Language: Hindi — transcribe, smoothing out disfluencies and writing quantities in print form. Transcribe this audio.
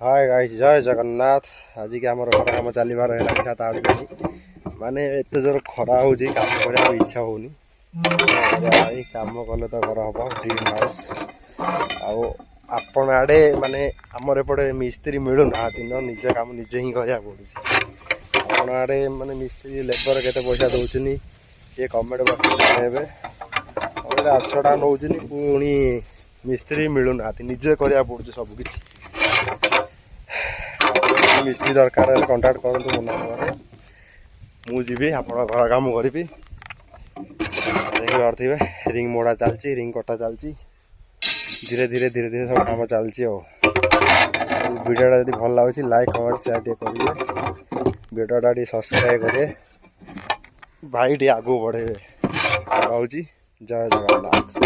हाय गाइस जय जगन्नाथ। आज के आम घर कम चलबार है 7-8 दिन माने एत जोर खरा हो काम करने इच्छा होनी भाई काम कले तो घर हम ड्रीम हाउस आपण आड़े माने आमर एपटे मिस्त्री मिलूना दिन निजे काम निजे ही करा पड़ुଛି आपण आड़े माने मिस्त्री लेबर केते पैसा दौन ये कमेंट बॉक्स में 800 टाँग नौ पुणी मिस्त्री मिलूना निजे करा पड़ुଛି सबकि मिस्त्री दरकार कंटाक्ट करूँ मो नंबर मुझे आप घर कम करी देखिए रिंग मोड़ा चलती रिंग कटा चलती धीरे धीरे धीरे धीरे सब कम चलती वीडियोटा जब भल लगे लाइक कमेंट शेयर टे करेंगे वीडियोटा टे सब्सक्राइब करेंगे भाई टे आगू बढ़े। जय जगन्नाथ।